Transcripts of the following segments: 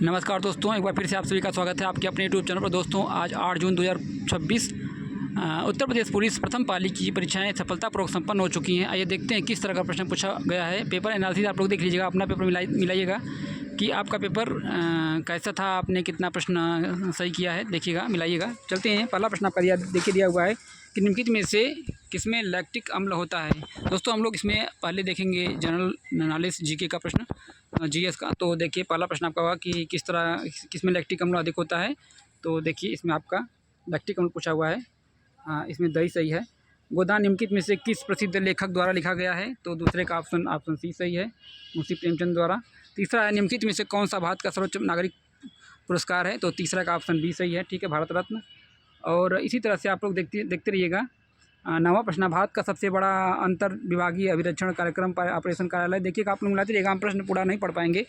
नमस्कार दोस्तों, एक बार फिर से आप सभी का स्वागत है आपके अपने यूट्यूब चैनल पर। दोस्तों आज 8 जून 2026 उत्तर प्रदेश पुलिस प्रथम पाली की परीक्षाएं सफलतापूर्वक संपन्न हो चुकी हैं। आइए देखते हैं किस तरह का प्रश्न पूछा गया है। पेपर एनालिसिस आप लोग देख लीजिएगा, अपना पेपर मिलाइएगा कि आपका पेपर कैसा था, आपने कितना प्रश्न सही किया है, देखिएगा मिलाइएगा। चलते हैं, पहला प्रश्न आपका दिया हुआ है कि निम्नलिखित में से किसमें लैक्टिक अम्ल होता है। दोस्तों हम लोग इसमें पहले देखेंगे जनरल नॉलेज जीके का प्रश्न, जीएस का। तो देखिए पहला प्रश्न आपका हुआ कि किसमें लैक्टिक अम्ल अधिक होता है। तो देखिए इसमें आपका लैक्टिक अम्ल पूछा हुआ है। इसमें दही सही है। गोदान निम्नलिखित में से किस प्रसिद्ध लेखक द्वारा लिखा गया है। तो दूसरे का ऑप्शन सी सही है, मुंशी प्रेमचंद द्वारा। तीसरा है निम्नलिखित में से कौन सा भारत का सर्वोच्च नागरिक पुरस्कार है। तो तीसरा का ऑप्शन बी सही है, ठीक है, भारत रत्न। और इसी तरह से आप लोग देखते रहिएगा। नवा प्रश्न, भारत का सबसे बड़ा अंतर विभागीय अभिरक्षण कार्यक्रम ऑपरेशन कार्यालय। देखिएगा आप लोग मिलाते रहिएगा, हम प्रश्न पूरा नहीं पढ़ पाएंगे।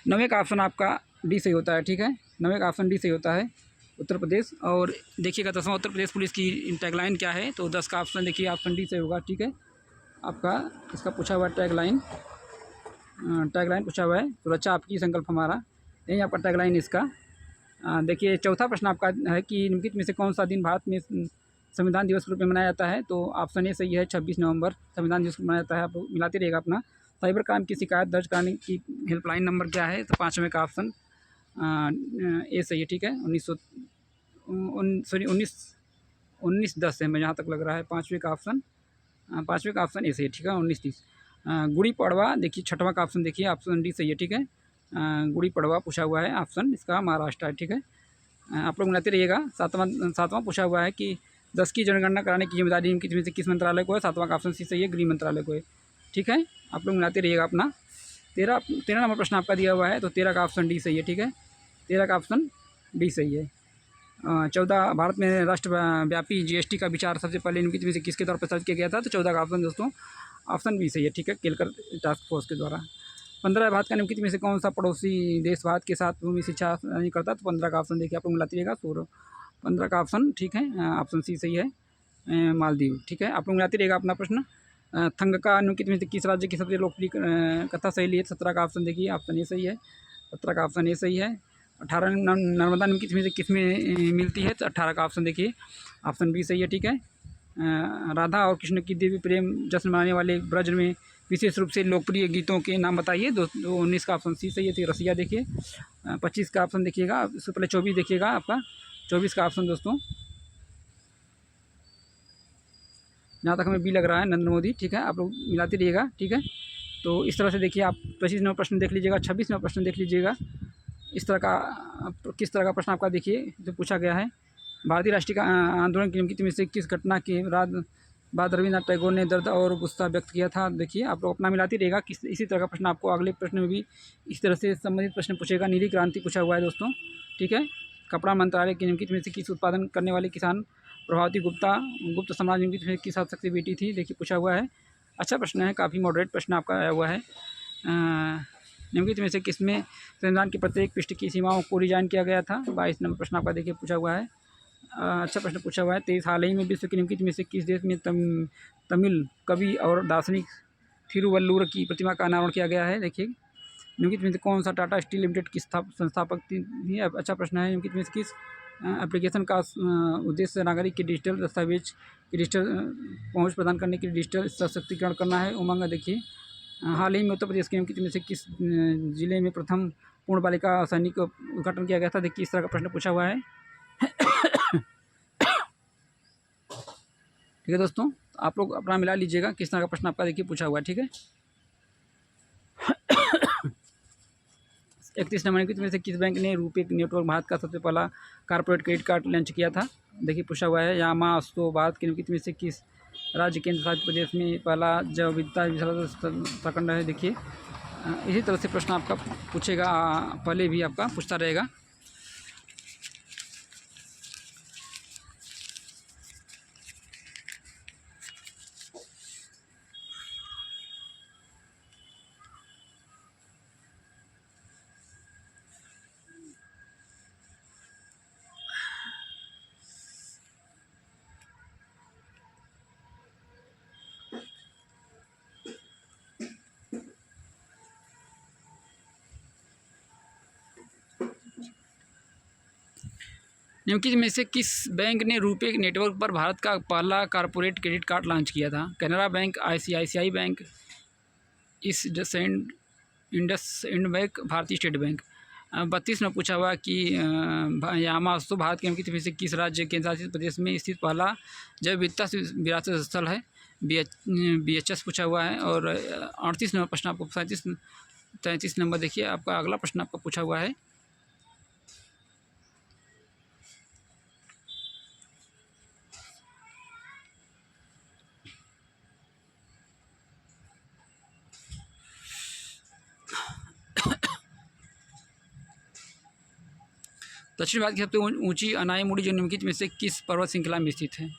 9वें का ऑप्शन आपका डी सही होता है, ठीक है, 9वें का ऑप्शन डी सही होता है, उत्तर प्रदेश। और देखिएगा 10वां उत्तर प्रदेश पुलिस की टैगलाइन क्या है। तो 10 का ऑप्शन देखिए ऑप्शन डी सही होगा, ठीक है। आपका इसका पूछा हुआ टैगलाइन पूछा हुआ है, सुरक्षा आपकी संकल्प हमारा, यही आपका टैगलाइन इसका। देखिए चौथा प्रश्न आपका है कि निम्नलिखित में से कौन सा दिन भारत में संविधान दिवस के रूप में मनाया जाता है। तो ऑप्शन ए सही है, 26 नवंबर संविधान दिवस को मनाया जाता है। आप मिलाते रहिएगा अपना। साइबर क्राइम की शिकायत दर्ज कराने की हेल्पलाइन नंबर क्या है। तो 5वें का ऑप्शन ए सही है, ठीक है। 1910 है, मैं जहाँ तक लग रहा है। 5वें का ऑप्शन ए सही है, ठीक है, 1930। गुड़ी पड़वा देखिए 6वां का ऑप्शन देखिए ऑप्शन डी सही है, ठीक है। गुड़ी पड़वा पूछा हुआ है, ऑप्शन इसका महाराष्ट्र है, ठीक है। आप लोग मिलाते रहिएगा। सातवां पूछा हुआ है कि 10 की जनगणना कराने की जिम्मेदारी में से किस मंत्रालय को है। 7वां का ऑप्शन सी सही है, गृह मंत्रालय को है, ठीक है। आप लोग मिलाते रहिएगा अपना। 13 नंबर प्रश्न आपका दिया हुआ है। तो 13 का ऑप्शन डी सही है, ठीक है, 13 का ऑप्शन डी सही है। 14 भारत में राष्ट्रव्यापी जीएसटी का विचार सबसे पहले निम्नलिखित में से किसके द्वारा प्रस्तावित किया गया था। तो 14 का ऑप्शन दोस्तों ऑप्शन बी सही है, ठीक है, केलकर टास्क फोर्स के द्वारा। 15 भारत का निम्नलिखित में से कौन सा पड़ोसी देश भारत के साथ भूमि शिक्षा नहीं करता। तो 15 का ऑप्शन देखिए आप लोग मिलाते रहिएगा। 15 का ऑप्शन ठीक है, ऑप्शन सी सही है, मालदीव, ठीक है। आप लोग मिलाते रहिएगा अपना प्रश्न। थंगका निम्नलिखित में से किस राज्य की सबसे लोकप्रिय कथा शैली है। 17 का ऑप्शन देखिए ऑप्शन ए सही है, 17 का ऑप्शन ए सही है। 18 नर्मदा निम्नलिखित में से किसमें मिलती है। तो 18 का ऑप्शन देखिए ऑप्शन बी सही है, ठीक है। राधा और कृष्ण की दिव्य प्रेम जश्न मनाने वाले ब्रज में विशेष रूप से लोकप्रिय गीतों के नाम बताइए। 19 का ऑप्शन सी सही है, तो रसिया देखिए। 25 का ऑप्शन देखिएगा, उससे पहले 24 देखिएगा आपका। 24 का ऑप्शन दोस्तों जहाँ तक हमें बी लग रहा है, नरेंद्र मोदी, ठीक है। आप लोग मिलाते रहिएगा, ठीक है। तो इस तरह से देखिए आप 25 नंबर प्रश्न देख लीजिएगा, 26 नंबर प्रश्न देख लीजिएगा। इस तरह का किस तरह का प्रश्न आपका देखिए जो पूछा गया है। भारतीय राष्ट्रीय आंदोलन की निम्नलिखित में से किस घटना के बाद रविन्द्रनाथ टैगोर ने दर्द और गुस्सा व्यक्त किया था। देखिए आप लोग अपना मिलाते रहेगा। इसी तरह का प्रश्न आपको अगले प्रश्न में भी इस तरह से संबंधित प्रश्न पूछेगा। नीली क्रांति पूछा हुआ है दोस्तों, ठीक है। कपड़ा मंत्रालय के निम्नलिखित में से किस उत्पादन करने वाले किसान प्रभावती गुप्त समाज निम्नलिखित में किस शासक की बेटी थी। देखिए पूछा हुआ है, अच्छा प्रश्न है, काफ़ी मॉडरेट प्रश्न आपका आया हुआ है। निम्नलिखित में से किसमें संविधान के प्रत्येक पृष्ठ की सीमाओं को डिजाइन किया गया था। 22 नंबर प्रश्न आपका देखिए पूछा हुआ है। अच्छा प्रश्न पूछा हुआ है। 23 हाल ही में विश्व के निम्नलिखित में से किस देश में तमिल कवि और दार्शनिक थिरुवल्लुवर की प्रतिमा का अनावरण किया गया है। देखिए निम्नलिखित में से कौन सा टाटा स्टील लिमिटेड की संस्थापक थी। अच्छा प्रश्न है। निम्नलिखित में से किस एप्लीकेशन का उद्देश्य नागरिक के डिजिटल दस्तावेज की डिजिटल पहुँच प्रदान करने के लिए डिजिटल सशक्तिकरण करना है। उमंग देखिए हाल ही में उत्तर प्रदेश के निम्नलिखित में से किस जिले में प्रथम पूर्ण बालिका सैनिक का उद्घाटन किया गया था। देखिए इस तरह का प्रश्न पूछा हुआ है, ठीक है दोस्तों। आप लोग अपना मिला लीजिएगा किस तरह का प्रश्न आपका देखिए पूछा हुआ है, ठीक है। 31 नवंबर में से किस बैंक ने रुपे नेटवर्क भारत का सबसे पहला कारपोरेट क्रेडिट कार्ड लॉन्च किया था। देखिए पूछा हुआ है। यामास्तो भारत के निम्नलिखित में से किस राज्य केंद्र शासित प्रदेश में पहला जैव विविधता प्रखंड है। देखिए इसी तरह से प्रश्न आपका पूछेगा, पहले भी आपका पूछता रहेगा। निम्नलिखित में से किस बैंक ने रुपे नेटवर्क पर भारत का पहला कॉरपोरेट क्रेडिट कार्ड लॉन्च किया था? Canara bank, ICICI bank, IndusInd bank, भारतीय स्टेट बैंक। 32 में पूछा हुआ कि यामासो भारत के निम्नलिखित में से किस राज्य केंद्र शासित प्रदेश में स्थित पहला जैव विरासत स्थल है? BHS पूछा हुआ है। और 38 नंबर प्रश्न आपको 33 नंबर देखिए, आपका अगला प्रश्न आपका पूछा हुआ है। दक्षिण भारत की सबसे ऊंची अनाईमुड़ी जो निम्नलिखित में से किस पर्वत श्रृंखला में स्थित है?